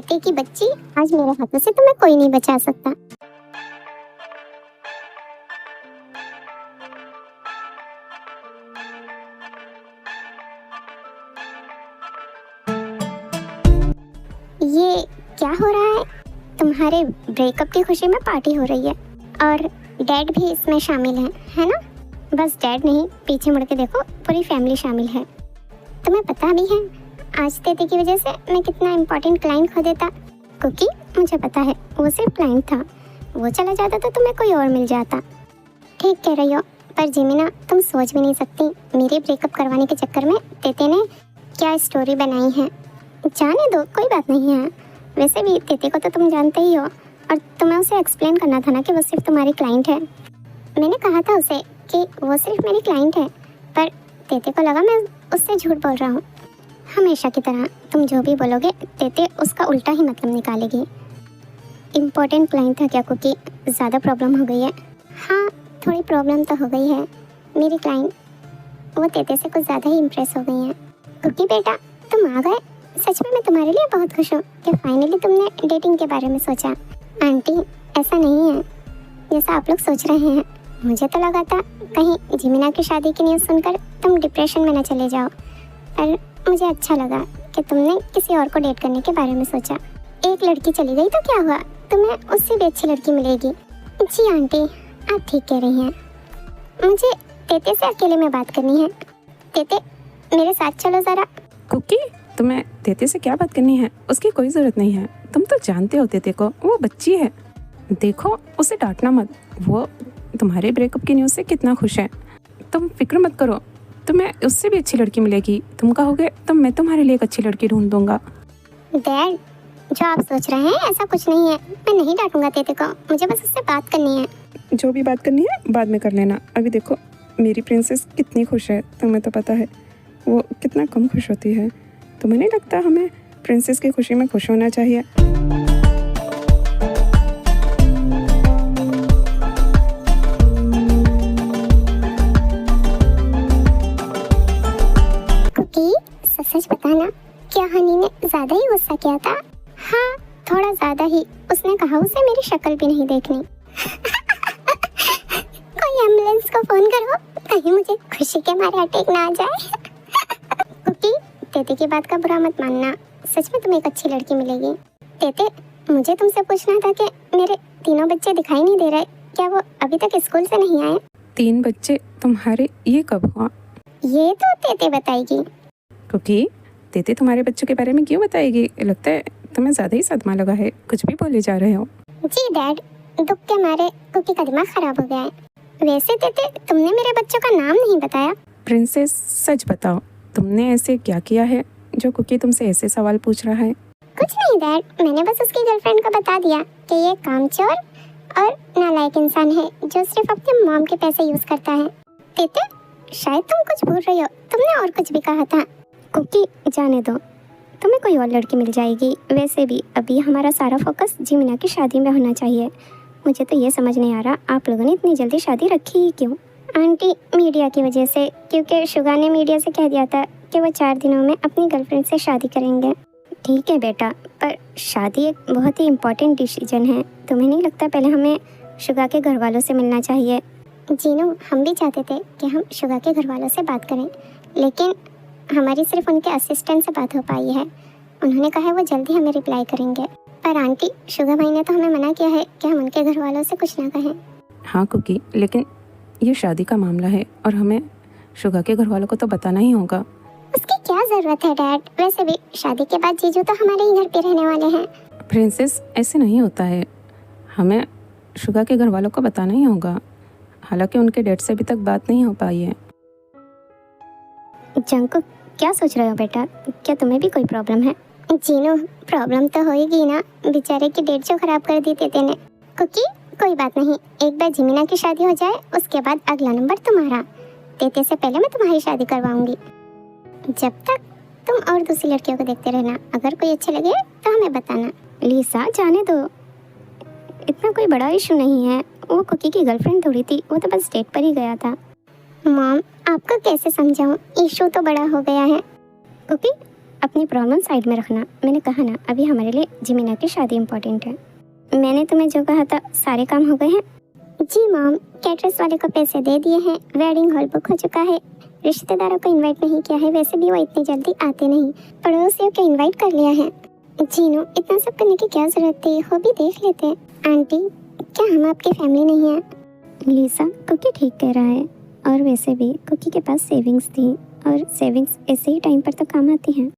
तेते की बच्ची, आज मेरे हाथों से तुम्हें कोई नहीं बचा सकता। ये क्या हो रहा है? तुम्हारे ब्रेकअप की खुशी में पार्टी हो रही है और डैड भी इसमें शामिल है ना? बस डैड नहीं, पीछे मुड़ के देखो, पूरी फैमिली शामिल है। तुम्हें पता भी है आज तेते की वजह से मैं कितना इम्पोर्टेंट क्लाइंट खो देता, क्योंकि मुझे पता है वो सिर्फ क्लाइंट था, वो चला जाता तो तुम्हें कोई और मिल जाता। ठीक कह रही हो, पर जिमिना तुम सोच भी नहीं सकती मेरे ब्रेकअप करवाने के चक्कर में तेते ने क्या स्टोरी बनाई है। जाने दो, कोई बात नहीं है। वैसे भी तेते को तो तुम जानते ही हो और तुम्हें उसे एक्सप्लेन करना था ना कि वो सिर्फ तुम्हारी क्लाइंट है। मैंने कहा था उसे कि वो सिर्फ मेरी क्लाइंट है, पर तेते को लगा मैं उससे झूठ बोल रहा हूँ। हमेशा की तरह तुम जो भी बोलोगे तेते उसका उल्टा ही मतलब निकालेगी। इम्पोर्टेंट क्लाइंट था क्या क्योंकि ज़्यादा प्रॉब्लम हो गई है? हाँ, थोड़ी प्रॉब्लम तो हो गई है। मेरी क्लाइंट वो तेते से कुछ ज़्यादा ही इम्प्रेस हो गई हैं। क्योंकि बेटा तुम आ गए, सच में मैं तुम्हारे लिए बहुत खुश हूँ कि फाइनली तुमने डेटिंग के बारे में सोचा। आंटी, ऐसा नहीं है जैसा आप लोग सोच रहे हैं। मुझे तो लगा था कहीं जिमिना की शादी की न्यूज़ सुनकर तुम डिप्रेशन में न चले जाओ, पर मुझे अच्छा लगा कि तुमने किसी और को डेट करने के बारे में सोचा। एक लड़की चली गई तो क्या हुआ, तुम्हें उससे भी अच्छी लड़की मिलेगी। जी आंटी, आप ठीक कह रही हैं। मुझे तेते से अकेले में बात करनी है। तेते, मेरे साथ चलो ज़रा। कुकी, तुम्हें तेते से क्या बात करनी है? उसकी कोई ज़रूरत नहीं है। तुम तो जानते हो तेते को, वो बच्ची है। देखो, उसे डांटना मत। वो तुम्हारे ब्रेकअप की न्यूज़ से कितना खुश है। तुम फिक्र मत करो, तुम्हें उससे भी अच्छी लड़की मिलेगी। तुम कहोगे तो मैं तुम्हारे लिए एक अच्छी लड़की ढूंढ दूंगा। डैड, जो आप सोच रहे हैं ऐसा कुछ नहीं है। मैं नहीं डांटूंगा तेते को, मुझे बस उससे बात करनी है। जो भी बात करनी है बाद में कर लेना। अभी देखो मेरी प्रिंसेस कितनी खुश है, तुम्हें तो पता है वो कितना कम खुश होती है। तुम्हें नहीं लगता हमें प्रिंसेस की खुशी में खुश होना चाहिए? कुकी, सच बताना, क्या हनी ने ज्यादा ही गुस्सा किया था? हाँ, थोड़ा ज्यादा ही। उसने कहा उसे मेरी शक्ल भी नहीं देखनी। कोई एम्बुलेंस को फोन करो, कहीं मुझे खुशी के मारे अटैक ना आ जाए। कुकी, तेते की बात का बुरा मत मानना, सच में तुम्हें एक अच्छी लड़की मिलेगी। तेते, मुझे तुमसे पूछना था कि मेरे तीनों बच्चे दिखाई नहीं दे रहे, क्या वो अभी तक स्कूल से नहीं आए? 3 बच्चे तुम्हारे, ये कब हुआ? ये तो तेते बताएगी। क्योंकि तेते तुम्हारे बच्चों के बारे में क्यों बताएगी? लगता है तुम्हें ज़्यादा ही सदमा लगा है, कुछ भी बोले जा रहे हो। जी डैड, दुख के मारे कुकी का दिमाग खराब हो गया है। वैसे तेते, तुमने मेरे बच्चों का नाम नहीं बताया। प्रिंसेस, सच बताओ, तुमने ऐसे क्या किया है जो कुकी तुमसे ऐसे सवाल पूछ रहा है? कुछ नहीं डैड, मैंने बस उसकी गर्लफ्रेंड को बता दिया कि ये कामचोर और नालायक इंसान है जो सिर्फ अपने मॉम के पैसे यूज करता है। तेते, शायद तुम कुछ भूल रही हो, तुमने और कुछ भी कहा था। कुकी, जाने दो, तुम्हें कोई और लड़की मिल जाएगी। वैसे भी अभी हमारा सारा फोकस जिमिना की शादी में होना चाहिए। मुझे तो ये समझ नहीं आ रहा आप लोगों ने इतनी जल्दी शादी रखी ही क्यों? आंटी, मीडिया की वजह से, क्योंकि शुगा ने मीडिया से कह दिया था कि वो 4 दिनों में अपनी गर्लफ्रेंड से शादी करेंगे। ठीक है बेटा, पर शादी एक बहुत ही इम्पोर्टेंट डिसीजन है। तुम्हें नहीं लगता पहले हमें शुगा के घर वालों से मिलना चाहिए? जीनू, हम भी चाहते थे कि हम शुगा के घर वालों से बात करें, लेकिन हमारी सिर्फ उनके असिस्टेंट से बात हो पाई है। उन्होंने कहा है वो जल्दी हमें रिप्लाई करेंगे। पर आंटी, शुगा भाई ने तो हमें मना किया है कि हम उनके घर वालों से कुछ ना कहें। हाँ कुकी, लेकिन ये शादी का मामला है और हमें शुगा के घर वालों को तो बताना ही होगा। उसकी क्या ज़रूरत है डैड? वैसे भी शादी के बाद जीजू तो हमारे ही घर पे रहने वाले हैं। प्रिंसेस, ऐसे नहीं होता है, हमें शुगा के घर वालों को बताना ही होगा। हालांकि उनके डैड से अभी तक बात नहीं हो पाई है। जंकुक, क्या सोच रहे हो बेटा? क्या तुम्हें भी कोई प्रॉब्लम है? जीनू, प्रॉब्लम तो होगी ना, बेचारे की डेट जो खराब कर दी तेते ने। कुकी, कोई बात नहीं, एक बार जिमिना की शादी हो जाए उसके बाद अगला नंबर तुम्हारा। तेते से पहले मैं तुम्हारी शादी करवाऊंगी। जब तक तुम और दूसरी लड़कियों को देखते रहना, अगर कोई अच्छे लगे तो हमें बताना। लीसा, जाने दो, इतना कोई बड़ा इशू नहीं है। वो कुकी की गर्लफ्रेंड थोड़ी थी, वो तो बस डेट पर ही गया था। मॉम, आपको कैसे समझाऊं, इशू तो बड़ा हो गया है। कुकी, अपनी प्रॉब्लम साइड में रखना। मैंने कहा ना, अभी हमारे लिए जिमीना की शादी इम्पोर्टेंट है। मैंने तुम्हें जो कहा था सारे काम हो गए हैं? जी मॉम, कैटरर्स वाले को पैसे दे दिए हैं, वेडिंग हॉल बुक हो चुका है, रिश्तेदारों को इनवाइट नहीं किया है, वैसे भी वो इतनी जल्दी आते नहीं, पड़ोसियों को इनवाइट कर लिया है। जीनो, इतना सब करने की क्या जरूरत थी, हो भी देख लेते। आंटी, क्या हम आपकी फैमिली नहीं है? लीसा, कुकी ठीक कह रहा है, और वैसे भी कुकी के पास सेविंग्स थी, और सेविंग्स ऐसे ही टाइम पर तो काम आती हैं।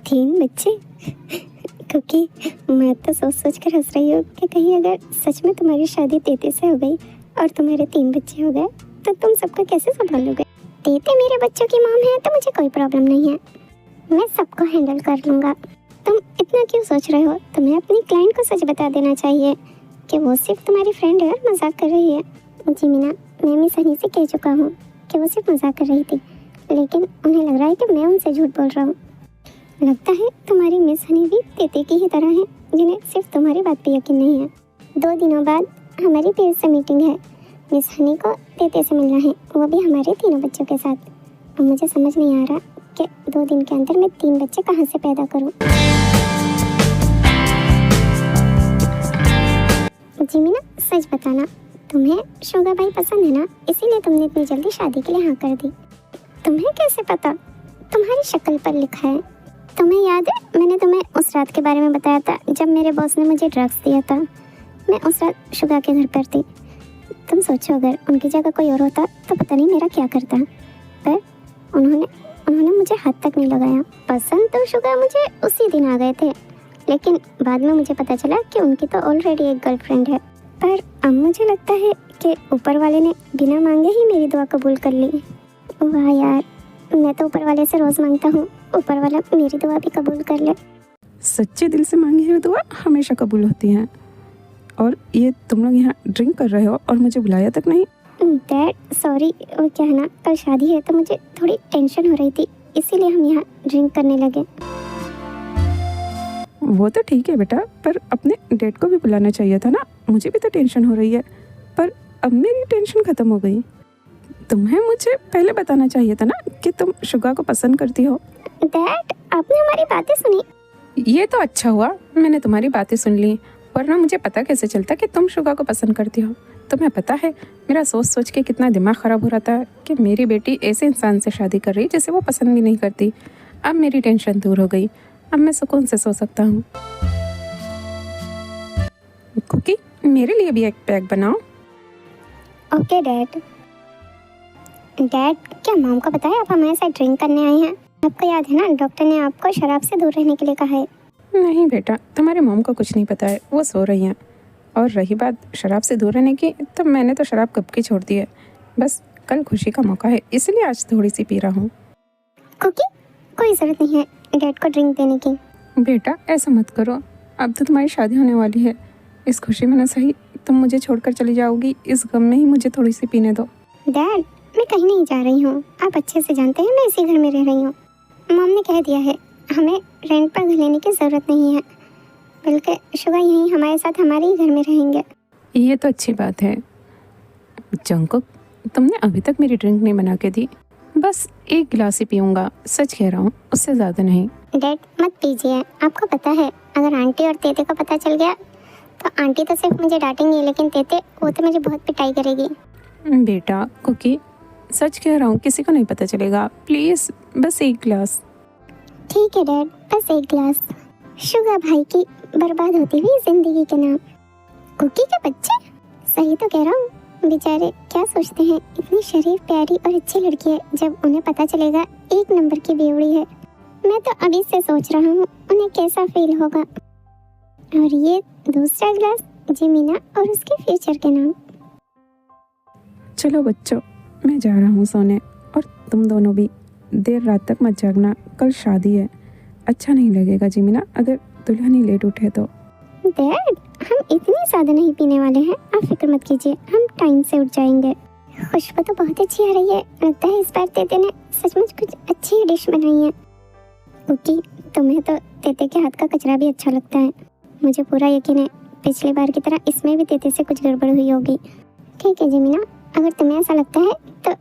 तीन बच्चे? कुकी, मैं तो सोच सोच कर हंस रही हूँ कि कहीं अगर सच में तुम्हारी शादी तेते से हो गई और तुम्हारे 3 बच्चे हो गए तो तुम सबको कैसे संभालोगे? तेते मेरे बच्चों की मॉम है तो मुझे कोई प्रॉब्लम नहीं है, मैं सबको हैंडल कर लूँगा। तुम इतना क्यों सोच रहे हो? तुम्हें अपनी क्लाइंट को सच बता देना चाहिए कि वो सिर्फ तुम्हारी फ्रेंड है और मजाक कर रही है। जी मीना, मैं मिस हनी से कह चुका हूँ कि वो सिर्फ मजाक कर रही थी, लेकिन उन्हें लग रहा है कि मैं उनसे झूठ बोल रहा हूँ। लगता है तुम्हारी मिस हनी भी तेते की ही तरह है, जिन्हें सिर्फ तुम्हारी बात पे यकीन नहीं है। 2 दिनों बाद हमारी फिर से मीटिंग है। मिस हनी को तेते से मिलना है, वो भी हमारे 3 बच्चों के साथ। अब मुझे समझ नहीं आ रहा कि 2 दिन के अंदर मैं 3 बच्चे कहाँ से पैदा करूँ। जी मीना, सच बताना, तुम्हें शुगा भाई पसंद है ना? इसीलिए तुमने इतनी जल्दी शादी के लिए हाँ कर दी। तुम्हें कैसे पता? तुम्हारी शक्ल पर लिखा है। तुम्हें याद है मैंने तुम्हें उस रात के बारे में बताया था जब मेरे बॉस ने मुझे ड्रग्स दिया था? मैं उस रात शुगा के घर पर थी। तुम सोचो अगर उनकी जगह कोई और होता तो पता नहीं मेरा क्या करता, पर उन्होंने मुझे हाथ तक नहीं लगाया। पसंद तो शुगा मुझे उसी दिन आ गए थे, लेकिन बाद में मुझे पता चला कि उनकी तो ऑलरेडी एक गर्लफ्रेंड है। पर अब मुझे लगता है कि ऊपर वाले ने बिना मांगे ही मेरी दुआ कबूल कर ली। वाह यार, मैं तो ऊपर वाले से रोज़ मांगता हूँ, ऊपर वाला मेरी दुआ भी कबूल कर ले। सच्चे दिल से मांगी हुई दुआ हमेशा कबूल होती हैं। और ये तुम लोग यहाँ ड्रिंक कर रहे हो और मुझे बुलाया तक नहीं? डैड सॉरी, वो क्या है ना, कल शादी है तो मुझे थोड़ी टेंशन हो रही थी, इसीलिए हम यहाँ ड्रिंक करने लगे। वो तो ठीक है बेटा, पर अपने डैड को भी बुलाना चाहिए था ना। मुझे भी तो टेंशन हो रही है, पर अब मेरी टेंशन ख़त्म हो गई। तुम्हें मुझे पहले बताना चाहिए था ना कि तुम शुगा को पसंद करती हो। डैड, आपने हमारी बातें सुनी? ये तो अच्छा हुआ मैंने तुम्हारी बातें सुन ली, वरना मुझे पता कैसे चलता कि तुम शुगा को पसंद करती हो। तुम्हें पता है मेरा सोच सोच के कितना दिमाग ख़राब हो रहा था कि मेरी बेटी ऐसे इंसान से शादी कर रही जिसे वो पसंद भी नहीं करती। अब मेरी टेंशन दूर हो गई, अब मैं सुकून से सो सकता हूँ। कुकी, मेरे लिए भी एक पैक बनाओ। Okay dad. डैड, क्या मॉम को बताया आप हमारे साथ ड्रिंक करने आए हैं? आपको याद है ना, डॉक्टर ने आपको शराब से दूर रहने के लिए कहा है। नहीं बेटा, तुम्हारे मॉम को कुछ नहीं पता है, वो सो रही हैं। और रही बात शराब से दूर रहने की, तो मैंने तो शराब कब की छोड़ दी है। बस कल खुशी का मौका है, इसलिए आज थोड़ी सी पी रहा हूँ। कुकी, कोई ज़रूरत नहीं है डैड को ड्रिंक देने की। बेटा ऐसा मत करो, अब तो तुम्हारी शादी होने वाली है। इस खुशी में ना सही तुम मुझे छोड़कर चली जाओगी, इस गम में ही मुझे थोड़ी सी पीने दो। डैड, मैं कहीं नहीं जा रही हूँ, आप अच्छे से जानते हैं मैं इसी घर में रह रही हूँ। मॉम ने कह दिया है हमें रेंट पर घर लेने की ज़रूरत नहीं है, बल्कि शुगा यहीं हमारे साथ हमारे ही घर में रहेंगे। ये तो अच्छी बात है। जंकुक, तुमने अभी तक मेरी ड्रिंक नहीं बना के दी। बस 1 गिलास ही पीऊँगा, सच कह रहा हूँ, उससे ज़्यादा नहीं। डैड मत पीजिए, आपको पता है अगर आंटी और तेते को पता चल गया तो आंटी तो सिर्फ मुझे डांटेंगी, लेकिन तेते वो तो मुझे बहुत पिटाई करेगी। बेटा कुकी, सच कह रहा हूँ, किसी को नहीं पता चलेगा। प्लीज़ बस 1 गिलास। ठीक है डैड, बस 1 गिलास। शुगा भाई की बर्बाद होती हुई जिंदगी के नाम। कुकी के बच्चे? सही तो कह रहा हूँ, बेचारे क्या सोचते हैं, इतनी शरीफ प्यारी और अच्छी लड़की है, जब उन्हें पता चलेगा 1 नंबर की बेवड़ी है। मैं तो अभी से सोच रहा हूँ उन्हें कैसा फील होगा। और ये दूसरा गिलास जिमीना और उसके फ्यूचर के नाम। चलो बच्चों, मैं जा रहा हूँ सोने, और तुम दोनों भी देर रात तक मत जागना, कल शादी है। अच्छा नहीं लगेगा जिमीना अगर दुल्हन ही लेट उठे तो। डैड, हम इतनी ज़्यादा नहीं पीने वाले हैं, आप फिक्र मत कीजिए, हम टाइम से उठ जाएंगे। खुशबू तो बहुत अच्छी आ रही है, लगता है इस बार तेते ने सचमुच कुछ अच्छी डिश बनाई है। कुकी, तुम्हें तो तेते के हाथ का कचरा भी अच्छा लगता है। मुझे पूरा यकीन है पिछली बार की तरह इसमें भी तेते से कुछ गड़बड़ हुई होगी, ठीक है जमीना, अगर तुम्हें ऐसा लगता है तो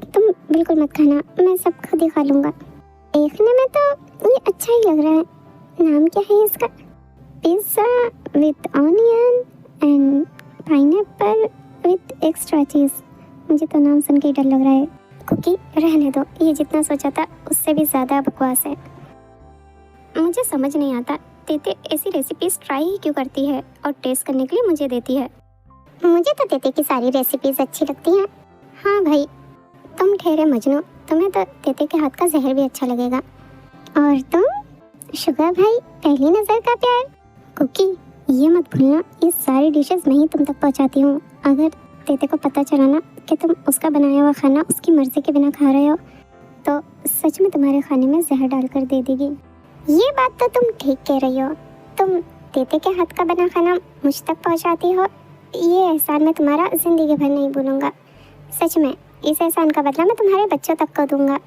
तुम बिल्कुल मत खाना, मैं सब खुद ही खा लूँगा। देखने में तो ये अच्छा ही लग रहा है। नाम क्या है इसका? Pizza with onion and pineapple with extra cheese. मुझे तो नाम सुन के ही डर लग रहा है। कुकी रहने दो, ये जितना सोचा था उससे भी ज़्यादा बकवास है। मुझे समझ नहीं आता तेते ऐसी रेसिपीज़ ट्राई ही क्यों करती है और टेस्ट करने के लिए मुझे देती है। मुझे तो तेते की सारी रेसिपीज़ अच्छी लगती हैं। हाँ भाई, तुम ठहरे मजनू, तुम्हें तो तेते के हाथ का जहर भी अच्छा लगेगा। और तुम शुगर भाई, पहली नज़र का प्यार। कुकी ये मत भूलना, ये सारी डिशेस मैं ही तुम तक पहुंचाती हूँ। अगर तेते को पता चला ना कि तुम उसका बनाया हुआ खाना उसकी मर्ज़ी के बिना खा रहे हो तो सच में तुम्हारे खाने में जहर डालकर दे देगी। ये बात तो तुम ठीक कह रही हो। तुम तेते के हाथ का बना खाना मुझ तक पहुँचाती हो, ये एहसान मैं तुम्हारा ज़िंदगी भर नहीं भूलूँगा। सच में इस एहसान का बदला मैं तुम्हारे बच्चों तक को दूँगा।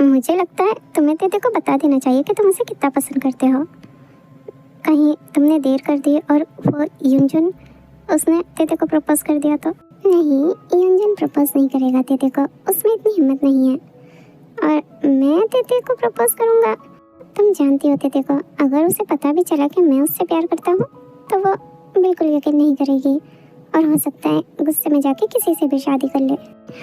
मुझे लगता है तुम्हें तेते को बता देना चाहिए कि तुम उसे कितना पसंद करते हो। कहीं तुमने देर कर दी और वो युंजुन उसने तेते को प्रपोज कर दिया तो? नहीं, युंजुन प्रपोज नहीं करेगा तेते को, उसमें इतनी हिम्मत नहीं है। और मैं तेते को प्रपोज करूँगा? तुम जानती हो तेते को, अगर उसे पता भी चला कि मैं उससे प्यार करता हूँ तो वो बिल्कुल यकीन नहीं करेगी और हो सकता है गुस्से में जाके किसी से भी शादी कर ले।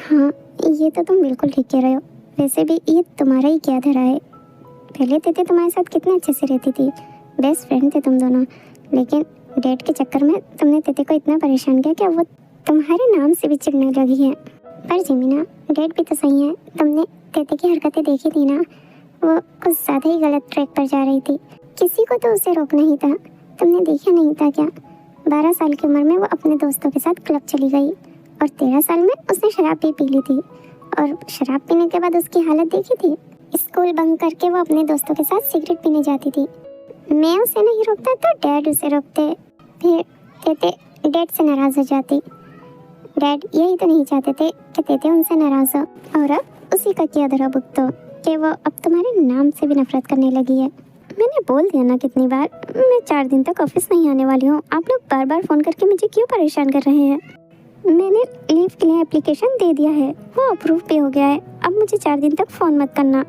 हाँ, ये तो तुम बिल्कुल ठीक कह रहे हो। वैसे भी ये तुम्हारा ही क्या धरा है। पहले तेते तुम्हारे साथ कितने अच्छे से रहती थी, बेस्ट फ्रेंड थे तुम दोनों, लेकिन डेट के चक्कर में तुमने तेते को इतना परेशान किया कि वो तुम्हारे नाम से भी चिढ़ने लगी है। पर जमीना, डेट भी तो सही है। तुमने तेते की हरकतें देखी थी ना, वो कुछ ज़्यादा ही गलत ट्रैक पर जा रही थी। किसी को तो उसे रोकना ही था, तुमने देखा नहीं था क्या? 12 साल की उम्र में वो अपने दोस्तों के साथ क्लब चली गई और 13 साल में उसने शराब भी पी ली थी। और शराब पीने के बाद उसकी हालत देखी थी। स्कूल बंक करके वो अपने दोस्तों के साथ सिगरेट पीने जाती थी। मैं उसे नहीं रोकता तो डैड उसे रोकते, फिर तेते डैड से नाराज़ हो जाती। डैड यही तो नहीं चाहते थे कि तेते उनसे नाराज़ हो, और अब उसी का किया धरा भुगतो कि वो अब तुम्हारे नाम से भी नफरत करने लगी है। मैंने बोल दिया ना कितनी बार, मैं 4 दिन तक ऑफिस नहीं आने वाली हूँ। आप लोग बार बार फ़ोन करके मुझे क्यों परेशान कर रहे हैं? मैंने लीव के लिए एप्लीकेशन दे दिया है, वो अप्रूव भी हो गया है। अब मुझे 4 दिन तक फ़ोन मत करना।